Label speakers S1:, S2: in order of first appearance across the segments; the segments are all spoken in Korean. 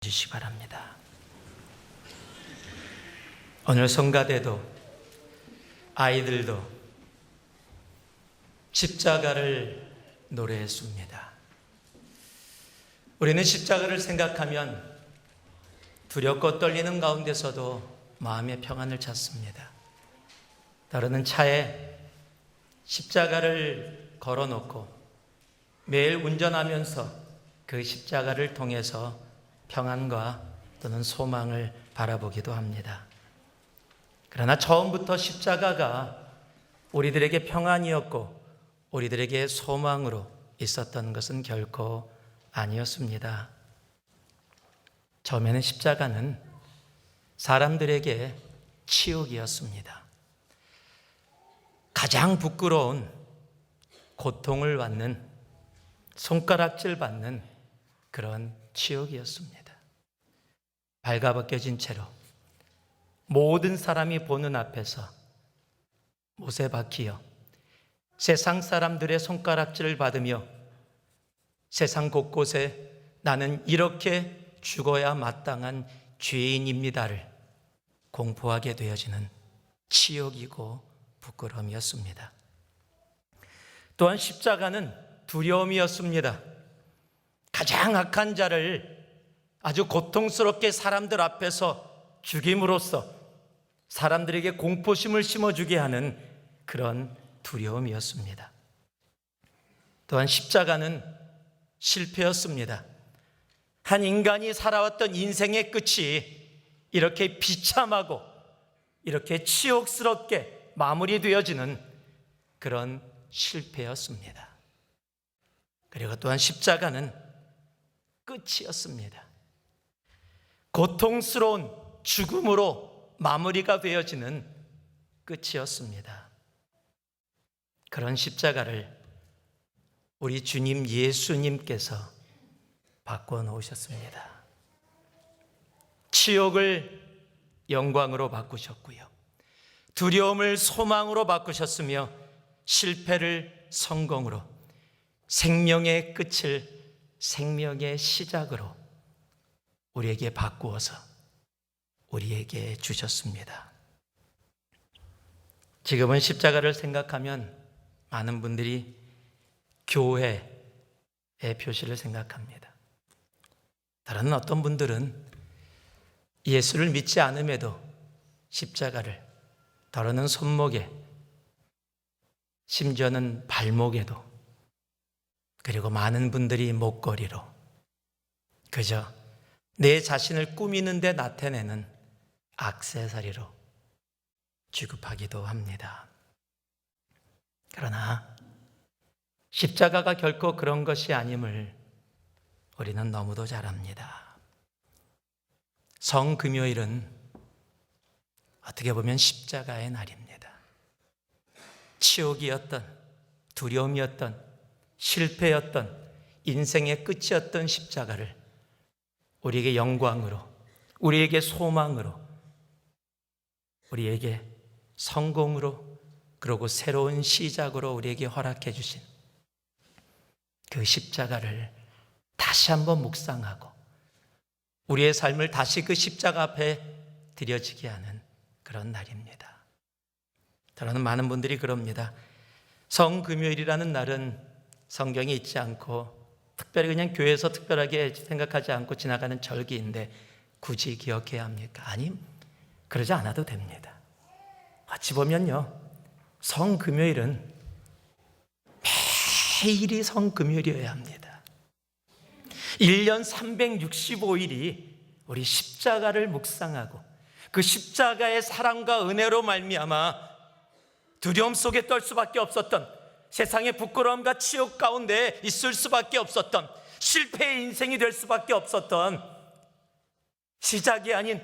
S1: 주시기 바랍니다. 오늘 성가대도 아이들도 십자가를 노래했습니다. 우리는 십자가를 생각하면 두렵고 떨리는 가운데서도 마음의 평안을 찾습니다. 따르는 차에 십자가를 걸어놓고 매일 운전하면서 그 십자가를 통해서 평안과 또는 소망을 바라보기도 합니다. 그러나 처음부터 십자가가 우리들에게 평안이었고 우리들에게 소망으로 있었던 것은 결코 아니었습니다. 처음에는 십자가는 사람들에게 치욕이었습니다. 가장 부끄러운 고통을 받는, 손가락질 받는 그런 치욕이었습니다. 발가벗겨진 채로 모든 사람이 보는 앞에서 못에 박히어 세상 사람들의 손가락질을 받으며 세상 곳곳에 나는 이렇게 죽어야 마땅한 죄인입니다를 공포하게 되어지는 치욕이고 부끄러움이었습니다. 또한 십자가는 두려움이었습니다. 가장 악한 자를 아주 고통스럽게 사람들 앞에서 죽임으로써 사람들에게 공포심을 심어주게 하는 그런 두려움이었습니다. 또한 십자가는 실패였습니다. 한 인간이 살아왔던 인생의 끝이 이렇게 비참하고 이렇게 치욕스럽게 마무리되어지는 그런 실패였습니다. 그리고 또한 십자가는 끝이었습니다. 고통스러운 죽음으로 마무리가 되어지는 끝이었습니다. 그런 십자가를 우리 주님 예수님께서 바꿔 놓으셨습니다. 치욕을 영광으로 바꾸셨고요. 두려움을 소망으로 바꾸셨으며 실패를 성공으로, 생명의 끝을 생명의 시작으로 우리에게 바꾸어서 우리에게 주셨습니다. 지금은 십자가를 생각하면 많은 분들이 교회의 표시를 생각합니다. 다른 어떤 분들은 예수를 믿지 않음에도 십자가를 다루는 손목에, 심지어는 발목에도, 그리고 많은 분들이 목걸이로, 그저 내 자신을 꾸미는 데 나타내는 액세서리로 취급하기도 합니다. 그러나 십자가가 결코 그런 것이 아님을 우리는 너무도 잘 압니다. 성금요일은 어떻게 보면 십자가의 날입니다. 치욕이었던, 두려움이었던, 실패였던, 인생의 끝이었던 십자가를 우리에게 영광으로, 우리에게 소망으로, 우리에게 성공으로, 그리고 새로운 시작으로 우리에게 허락해 주신 그 십자가를 다시 한번 묵상하고 우리의 삶을 다시 그 십자가 앞에 드려지게 하는 그런 날입니다. 저는 많은 분들이 그럽니다. 성금요일이라는 날은 성경에 있지 않고 특별히 그냥 교회에서 특별하게 생각하지 않고 지나가는 절기인데 굳이 기억해야 합니까? 아니, 그러지 않아도 됩니다. 어찌 보면요, 성금요일은 매일이 성금요일이어야 합니다. 1년 365일이 우리 십자가를 묵상하고 그 십자가의 사랑과 은혜로 말미암아 두려움 속에 떨 수밖에 없었던, 세상의 부끄러움과 치욕 가운데 있을 수밖에 없었던, 실패의 인생이 될 수밖에 없었던, 시작이 아닌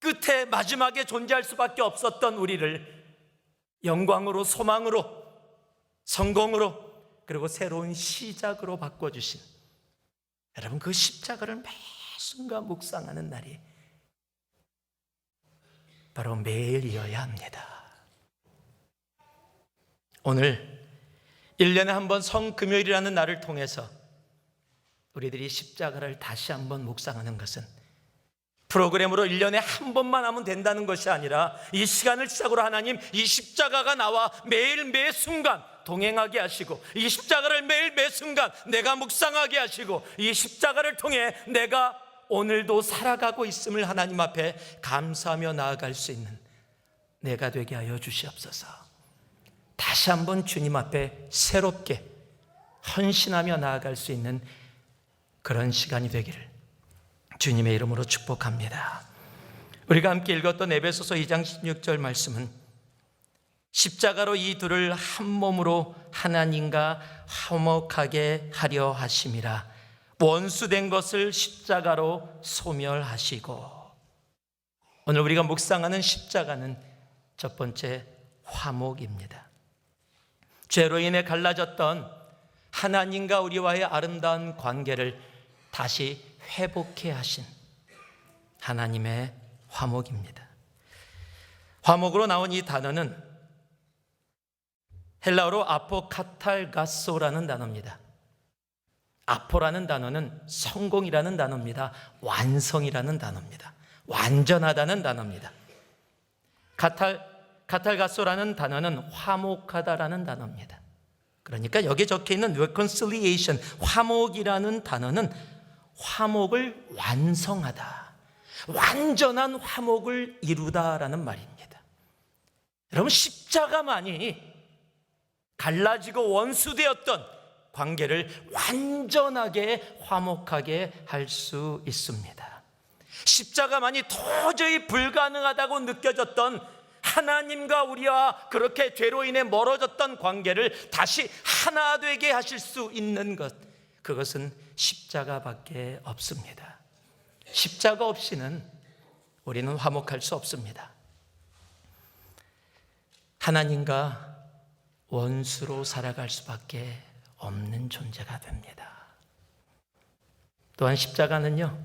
S1: 끝에 마지막에 존재할 수밖에 없었던 우리를 영광으로, 소망으로, 성공으로, 그리고 새로운 시작으로 바꿔주신, 여러분, 그 십자가를 매 순간 묵상하는 날이 바로 매일이어야 합니다. 오늘 1년에 한 번 성금요일이라는 날을 통해서 우리들이 십자가를 다시 한번 묵상하는 것은 프로그램으로 1년에 한 번만 하면 된다는 것이 아니라 이 시간을 시작으로 하나님 이 십자가가 나와 매일 매 순간 동행하게 하시고, 이 십자가를 매일 매 순간 내가 묵상하게 하시고, 이 십자가를 통해 내가 오늘도 살아가고 있음을 하나님 앞에 감사하며 나아갈 수 있는 내가 되게 하여 주시옵소서. 다시 한번 주님 앞에 새롭게 헌신하며 나아갈 수 있는 그런 시간이 되기를 주님의 이름으로 축복합니다. 우리가 함께 읽었던 에베소서 2장 16절 말씀은 십자가로 이 둘을 한 몸으로 하나님과 화목하게 하려 하심이라. 원수된 것을 십자가로 소멸하시고. 오늘 우리가 묵상하는 십자가는 첫 번째 화목입니다. 죄로 인해 갈라졌던 하나님과 우리와의 아름다운 관계를 다시 회복해 하신 하나님의 화목입니다. 화목으로 나온 이 단어는 헬라어로 아포카탈가소라는 단어입니다. 아포라는 단어는 성공이라는 단어입니다. 완성이라는 단어입니다. 완전하다는 단어입니다. 카탈가소라는 단어는 화목하다라는 단어입니다. 그러니까 여기에 적혀있는 reconciliation, 화목이라는 단어는 화목을 완성하다, 완전한 화목을 이루다라는 말입니다. 여러분, 십자가만이 갈라지고 원수되었던 관계를 완전하게 화목하게 할 수 있습니다. 십자가만이 도저히 불가능하다고 느껴졌던 하나님과 우리와 그렇게 죄로 인해 멀어졌던 관계를 다시 하나 되게 하실 수 있는 것, 그것은 십자가밖에 없습니다. 십자가 없이는 우리는 화목할 수 없습니다. 하나님과 원수로 살아갈 수밖에 없는 존재가 됩니다. 또한 십자가는요,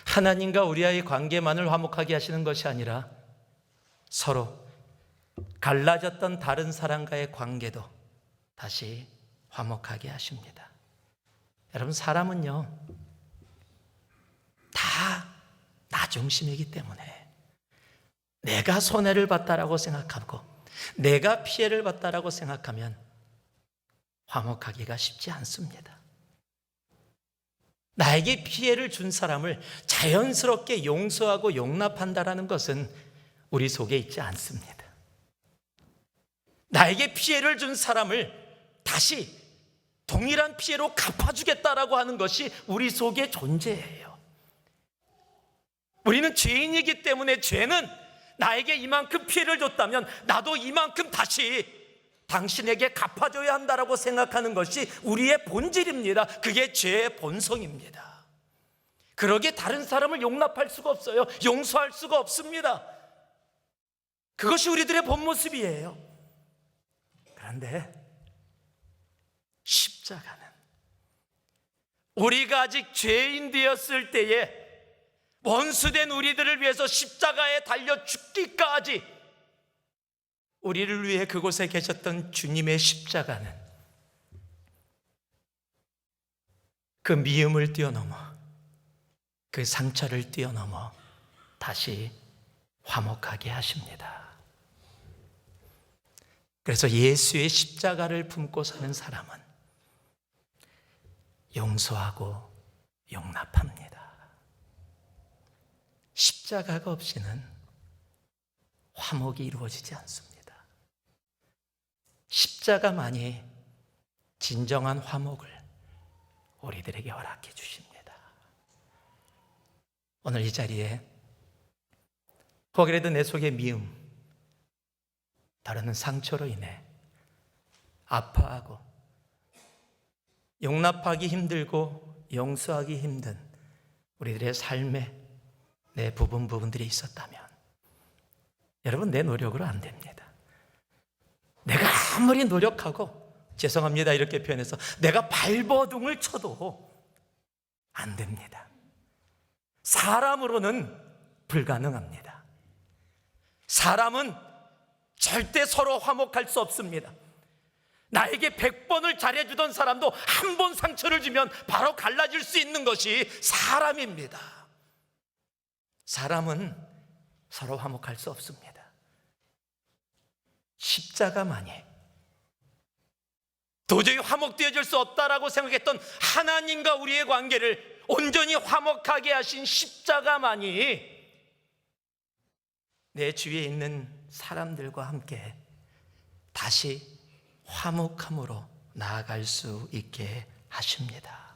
S1: 하나님과 우리와의 관계만을 화목하게 하시는 것이 아니라 서로 갈라졌던 다른 사람과의 관계도 다시 화목하게 하십니다. 여러분, 사람은요 다 나 중심이기 때문에 내가 손해를 봤다라고 생각하고 내가 피해를 봤다라고 생각하면 화목하기가 쉽지 않습니다. 나에게 피해를 준 사람을 자연스럽게 용서하고 용납한다라는 것은 우리 속에 있지 않습니다. 나에게 피해를 준 사람을 다시 동일한 피해로 갚아주겠다라고 하는 것이 우리 속에 존재해요. 우리는 죄인이기 때문에 죄는 나에게 이만큼 피해를 줬다면 나도 이만큼 다시 당신에게 갚아줘야 한다라고 생각하는 것이 우리의 본질입니다. 그게 죄의 본성입니다. 그러기에 다른 사람을 용납할 수가 없어요. 용서할 수가 없습니다. 그것이 우리들의 본 모습이에요. 그런데 십자가는 우리가 아직 죄인 되었을 때에 원수된 우리들을 위해서 십자가에 달려 죽기까지 우리를 위해 그곳에 계셨던 주님의 십자가는 그 미움을 뛰어넘어, 그 상처를 뛰어넘어 다시 화목하게 하십니다. 그래서 예수의 십자가를 품고 사는 사람은 용서하고 용납합니다. 십자가가 없이는 화목이 이루어지지 않습니다. 십자가만이 진정한 화목을 우리들에게 허락해 주십니다. 오늘 이 자리에 혹이라도 내 속의 미움, 다루는 상처로 인해 아파하고 용납하기 힘들고 용서하기 힘든 우리들의 삶에 내 부분들이 있었다면, 여러분, 내 노력으로 안 됩니다. 내가 아무리 노력하고, 죄송합니다 이렇게 표현해서 내가 발버둥을 쳐도 안 됩니다. 사람으로는 불가능합니다. 사람은 절대 서로 화목할 수 없습니다. 나에게 100번을 잘해주던 사람도 한 번 상처를 주면 바로 갈라질 수 있는 것이 사람입니다. 사람은 서로 화목할 수 없습니다. 십자가만이 도저히 화목되어질 수 없다라고 생각했던 하나님과 우리의 관계를 온전히 화목하게 하신 십자가만이 내 주위에 있는 사람들과 함께 다시 화목함으로 나아갈 수 있게 하십니다.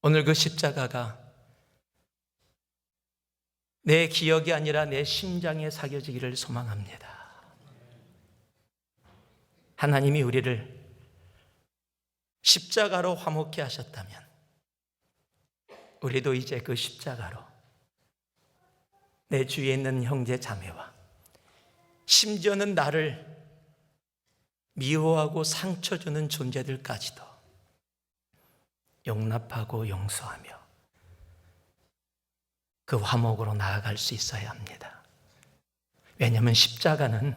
S1: 오늘 그 십자가가 내 기억이 아니라 내 심장에 새겨지기를 소망합니다. 하나님이 우리를 십자가로 화목케 하셨다면 우리도 이제 그 십자가로 내 주위에 있는 형제 자매와 심지어는 나를 미워하고 상처 주는 존재들까지도 용납하고 용서하며 그 화목으로 나아갈 수 있어야 합니다. 왜냐하면 십자가는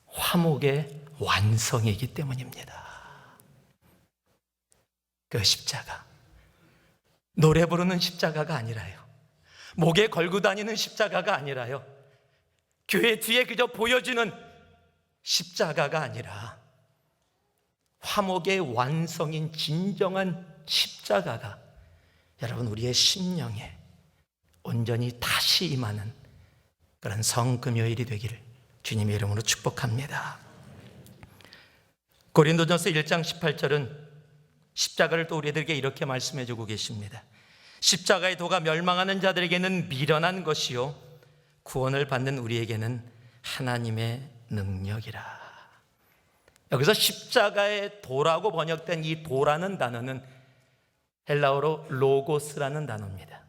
S1: 화목의 완성이기 때문입니다. 그 십자가, 노래 부르는 십자가가 아니라요, 목에 걸고 다니는 십자가가 아니라요, 교회 뒤에 그저 보여지는 십자가가 아니라 화목의 완성인 진정한 십자가가 여러분 우리의 심령에 온전히 다시 임하는 그런 성금요일이 되기를 주님의 이름으로 축복합니다. 고린도전서 1장 18절은 십자가를 또 우리들에게 이렇게 말씀해 주고 계십니다. 십자가의 도가 멸망하는 자들에게는 미련한 것이요 구원을 받는 우리에게는 하나님의 능력이라. 여기서 십자가의 도라고 번역된 이 도라는 단어는 헬라어로 로고스라는 단어입니다.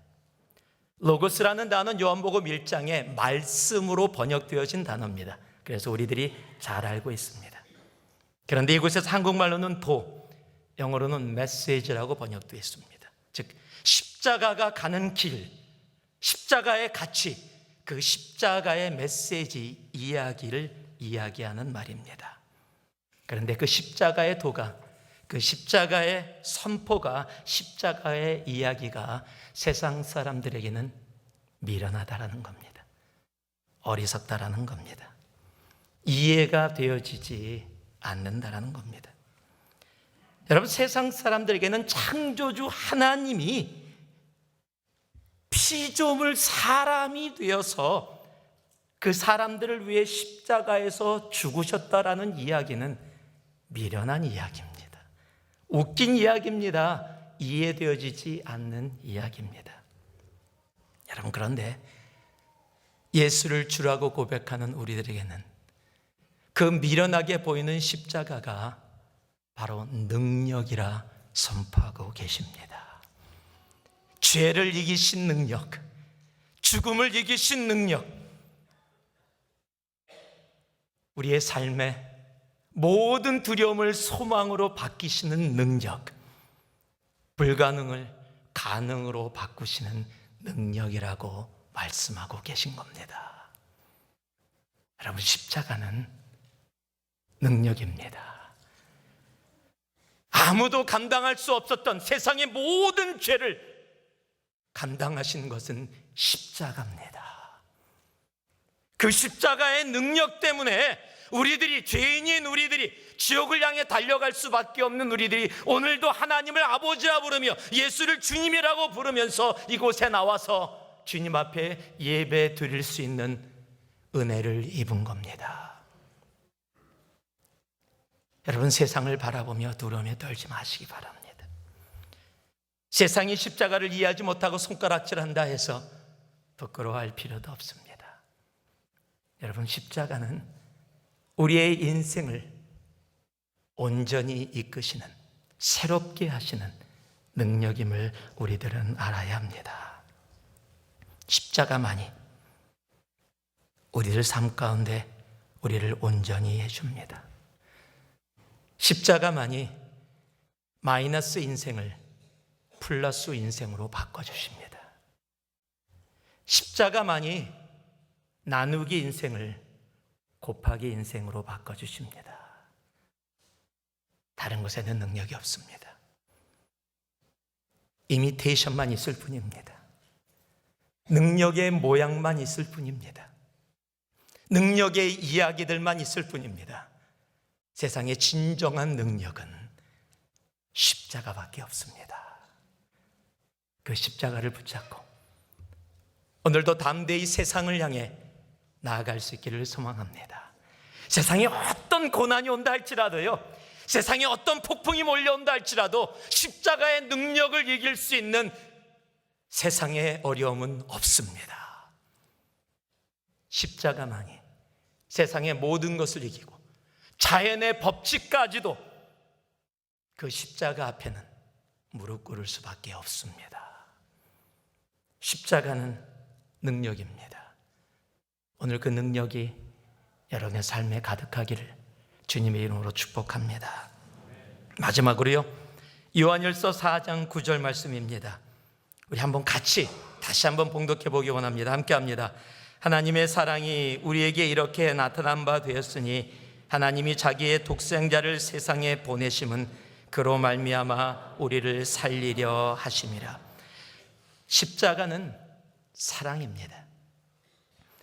S1: 로고스라는 단어는 요한복음 1장에 말씀으로 번역되어진 단어입니다. 그래서 우리들이 잘 알고 있습니다. 그런데 이곳에서 한국말로는 도, 영어로는 메시지라고 번역되어 있습니다. 즉 십자가가 가는 길, 십자가의 가치, 그 십자가의 메시지 이야기를 이야기하는 말입니다. 그런데 그 십자가의 도가, 그 십자가의 선포가, 십자가의 이야기가 세상 사람들에게는 미련하다라는 겁니다. 어리석다라는 겁니다. 이해가 되어지지 않는다라는 겁니다. 여러분, 세상 사람들에게는 창조주 하나님이 피조물 사람이 되어서 그 사람들을 위해 십자가에서 죽으셨다라는 이야기는 미련한 이야기입니다. 웃긴 이야기입니다. 이해되어지지 않는 이야기입니다. 여러분, 그런데 예수를 주라고 고백하는 우리들에게는 그 미련하게 보이는 십자가가 바로 능력이라 선포하고 계십니다. 죄를 이기신 능력, 죽음을 이기신 능력, 우리의 삶의 모든 두려움을 소망으로 바뀌시는 능력, 불가능을 가능으로 바꾸시는 능력이라고 말씀하고 계신 겁니다. 여러분, 십자가는 능력입니다. 아무도 감당할 수 없었던 세상의 모든 죄를 감당하신 것은 십자가입니다. 그 십자가의 능력 때문에 우리들이, 죄인인 우리들이, 지옥을 향해 달려갈 수밖에 없는 우리들이 오늘도 하나님을 아버지라 부르며 예수를 주님이라고 부르면서 이곳에 나와서 주님 앞에 예배 드릴 수 있는 은혜를 입은 겁니다. 여러분, 세상을 바라보며 두려움에 떨지 마시기 바랍니다. 세상이 십자가를 이해하지 못하고 손가락질한다 해서 부끄러워할 필요도 없습니다. 여러분, 십자가는 우리의 인생을 온전히 이끄시는, 새롭게 하시는 능력임을 우리들은 알아야 합니다. 십자가만이 우리들 삶 가운데 우리를 온전히 해줍니다. 십자가만이 마이너스 인생을 플러스 인생으로 바꿔주십니다. 십자가만이 나누기 인생을 곱하기 인생으로 바꿔주십니다. 다른 것에는 능력이 없습니다. 이미테이션만 있을 뿐입니다. 능력의 모양만 있을 뿐입니다. 능력의 이야기들만 있을 뿐입니다. 세상의 진정한 능력은 십자가밖에 없습니다. 그 십자가를 붙잡고 오늘도 담대히 세상을 향해 나아갈 수 있기를 소망합니다. 세상에 어떤 고난이 온다 할지라도요, 세상에 어떤 폭풍이 몰려온다 할지라도 십자가의 능력을 이길 수 있는 세상의 어려움은 없습니다. 십자가만이 세상의 모든 것을 이기고 자연의 법칙까지도 그 십자가 앞에는 무릎 꿇을 수밖에 없습니다. 십자가는 능력입니다. 오늘 그 능력이 여러분의 삶에 가득하기를 주님의 이름으로 축복합니다. 마지막으로요, 요한일서 4장 9절 말씀입니다. 우리 한번 같이 다시 한번 봉독해 보기 원합니다. 함께 합니다. 하나님의 사랑이 우리에게 이렇게 나타난 바 되었으니 하나님이 자기의 독생자를 세상에 보내심은 그로 말미암아 우리를 살리려 하심이라. 십자가는 사랑입니다.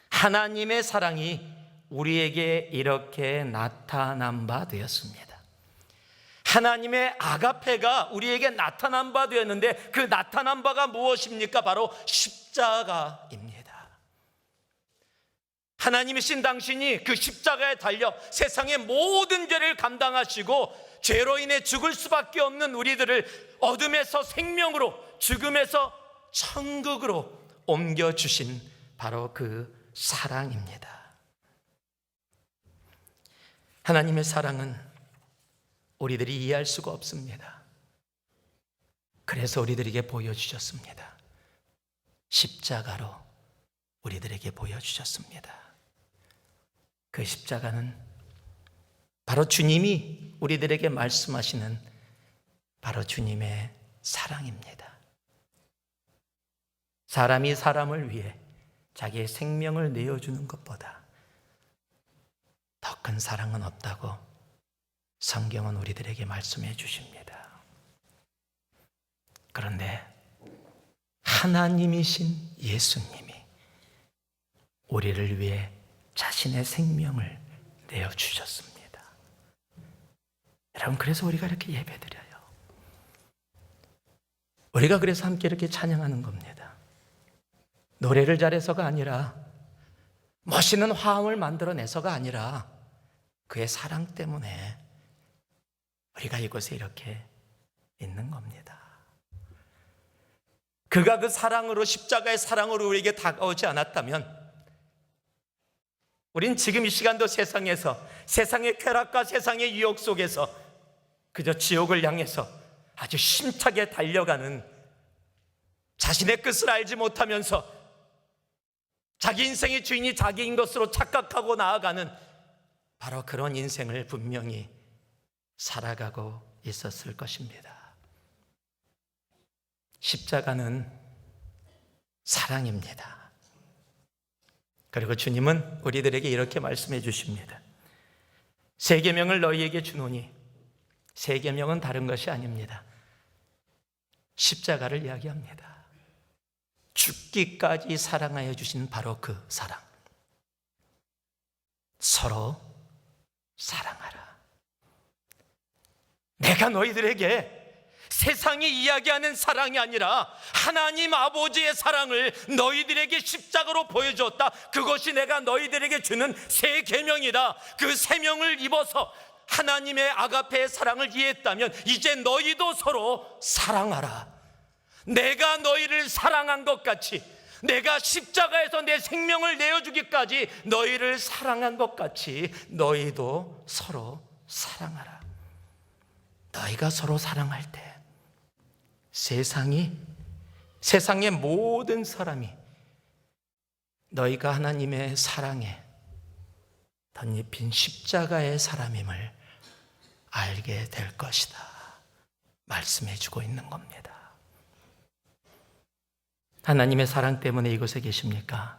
S1: 하나님의 사랑이 우리에게 이렇게 나타난 바 되었습니다. 하나님의 아가페가 우리에게 나타난 바 되었는데 그 나타난 바가 무엇입니까? 바로 십자가입니다. 하나님이신 당신이 그 십자가에 달려 세상의 모든 죄를 감당하시고 죄로 인해 죽을 수밖에 없는 우리들을 어둠에서 생명으로, 죽음에서 천국으로 옮겨주신 바로 그 사랑입니다. 하나님의 사랑은 우리들이 이해할 수가 없습니다. 그래서 우리들에게 보여주셨습니다. 십자가로 우리들에게 보여주셨습니다. 그 십자가는 바로 주님이 우리들에게 말씀하시는 바로 주님의 사랑입니다. 사람이 사람을 위해 자기의 생명을 내어주는 것보다 더 큰 사랑은 없다고 성경은 우리들에게 말씀해 주십니다. 그런데 하나님이신 예수님이 우리를 위해 자신의 생명을 내어주셨습니다. 여러분, 그래서 우리가 이렇게 예배드려요. 우리가 그래서 함께 이렇게 찬양하는 겁니다. 노래를 잘해서가 아니라, 멋있는 화음을 만들어내서가 아니라 그의 사랑 때문에 우리가 이곳에 이렇게 있는 겁니다. 그가 그 사랑으로, 십자가의 사랑으로 우리에게 다가오지 않았다면 우린 지금 이 시간도 세상에서, 세상의 쾌락과 세상의 유혹 속에서 그저 지옥을 향해서 아주 힘차게 달려가는, 자신의 끝을 알지 못하면서 자기 인생의 주인이 자기인 것으로 착각하고 나아가는 바로 그런 인생을 분명히 살아가고 있었을 것입니다. 십자가는 사랑입니다. 그리고 주님은 우리들에게 이렇게 말씀해 주십니다. 새 계명을 너희에게 주노니, 새 계명은 다른 것이 아닙니다. 십자가를 이야기합니다. 죽기까지 사랑하여 주신 바로 그 사랑. 서로 사랑하라. 내가 너희들에게 세상이 이야기하는 사랑이 아니라 하나님 아버지의 사랑을 너희들에게 십자가로 보여주었다. 그것이 내가 너희들에게 주는 새 계명이다. 그 새 명을 입어서 하나님의 아가페의 사랑을 이해했다면 이제 너희도 서로 사랑하라. 내가 너희를 사랑한 것 같이, 내가 십자가에서 내 생명을 내어주기까지 너희를 사랑한 것 같이 너희도 서로 사랑하라. 너희가 서로 사랑할 때 세상의 모든 사람이 너희가 하나님의 사랑에 덧입힌 십자가의 사람임을 알게 될 것이다 말씀해 주고 있는 겁니다. 하나님의 사랑 때문에 이곳에 계십니까?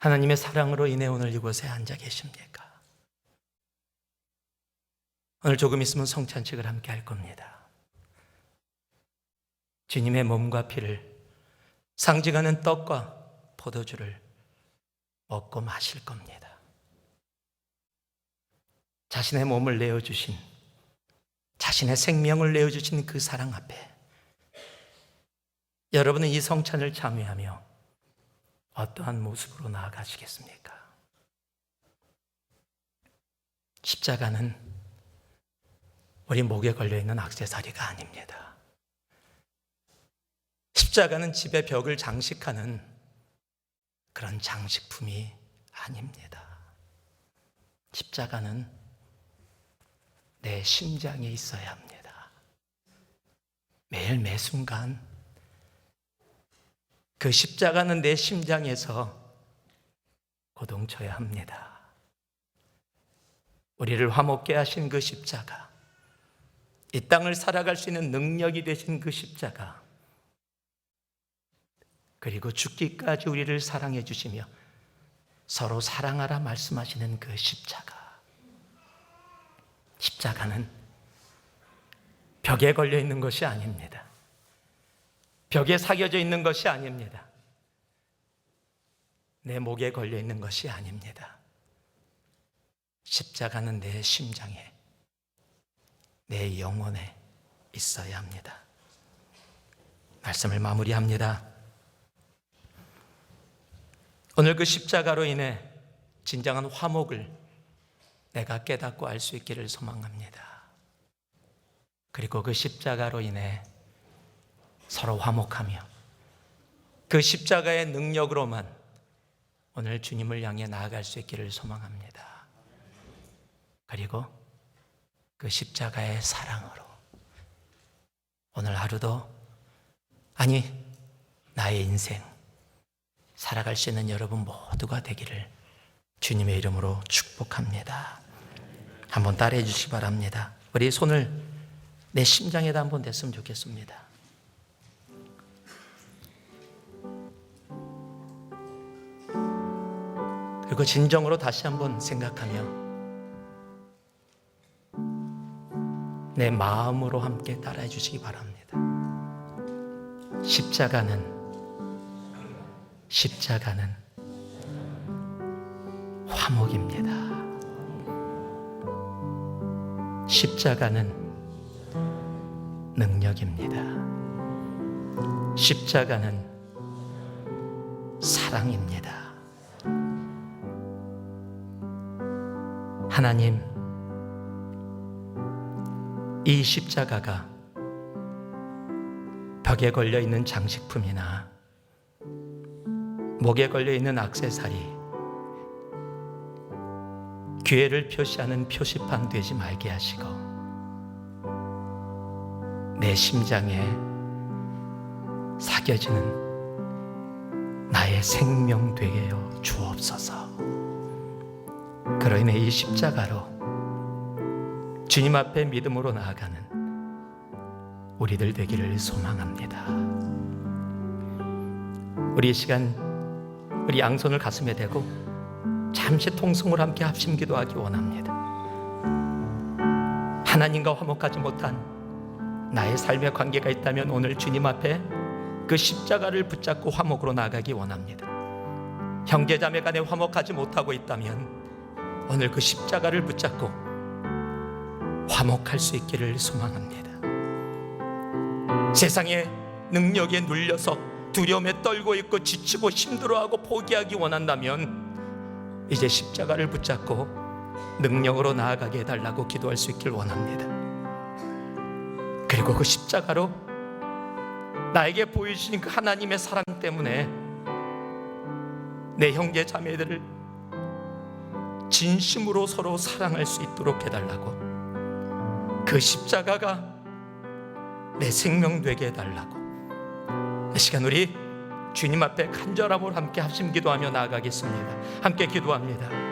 S1: 하나님의 사랑으로 인해 오늘 이곳에 앉아 계십니까? 오늘 조금 있으면 성찬식을 함께 할 겁니다. 주님의 몸과 피를 상징하는 떡과 포도주를 먹고 마실 겁니다. 자신의 몸을 내어주신, 자신의 생명을 내어주신 그 사랑 앞에 여러분은 이 성찬을 참여하며 어떠한 모습으로 나아가시겠습니까? 십자가는 우리 목에 걸려있는 액세서리가 아닙니다. 십자가는 집의 벽을 장식하는 그런 장식품이 아닙니다. 십자가는 내 심장에 있어야 합니다. 매일 매 순간 그 십자가는 내 심장에서 고동쳐야 합니다. 우리를 화목케 하신 그 십자가, 이 땅을 살아갈 수 있는 능력이 되신 그 십자가, 그리고 죽기까지 우리를 사랑해 주시며 서로 사랑하라 말씀하시는 그 십자가. 십자가는 벽에 걸려 있는 것이 아닙니다. 벽에 사겨져 있는 것이 아닙니다. 내 목에 걸려 있는 것이 아닙니다. 십자가는 내 심장에, 내 영혼에 있어야 합니다. 말씀을 마무리합니다. 오늘 그 십자가로 인해 진정한 화목을 내가 깨닫고 알 수 있기를 소망합니다. 그리고 그 십자가로 인해 서로 화목하며 그 십자가의 능력으로만 오늘 주님을 향해 나아갈 수 있기를 소망합니다. 그리고 그 십자가의 사랑으로 오늘 하루도, 아니 나의 인생 살아갈 수 있는 여러분 모두가 되기를 주님의 이름으로 축복합니다. 한번 따라해 주시기 바랍니다. 우리 손을 내 심장에다 한번 댔으면 좋겠습니다. 그리고 진정으로 다시 한번 생각하며 내 마음으로 함께 따라해 주시기 바랍니다. 십자가는 화목입니다. 십자가는 능력입니다. 십자가는 사랑입니다. 하나님, 이 십자가가 벽에 걸려있는 장식품이나 목에 걸려있는 액세서리, 교회를 표시하는 표시판 되지 말게 하시고 내 심장에 사겨지는 나의 생명 되게 하여 주옵소서. 그로 인해 이 십자가로 주님 앞에 믿음으로 나아가는 우리들 되기를 소망합니다. 우리 이 시간 우리 양손을 가슴에 대고 잠시 통성으로 함께 합심 기도하기 원합니다. 하나님과 화목하지 못한 나의 삶의 관계가 있다면 오늘 주님 앞에 그 십자가를 붙잡고 화목으로 나아가기 원합니다. 형제자매 간에 화목하지 못하고 있다면 오늘 그 십자가를 붙잡고 화목할 수 있기를 소망합니다. 세상의 능력에 눌려서 두려움에 떨고 있고 지치고 힘들어하고 포기하기 원한다면 이제 십자가를 붙잡고 능력으로 나아가게 해달라고 기도할 수 있길 원합니다. 그리고 그 십자가로 나에게 보여주신 그 하나님의 사랑 때문에 내 형제 자매들을 진심으로 서로 사랑할 수 있도록 해달라고, 그 십자가가 내 생명 되게 해달라고 이 시간 우리 주님 앞에 간절함으로 함께 합심 기도하며 나아가겠습니다. 함께 기도합니다.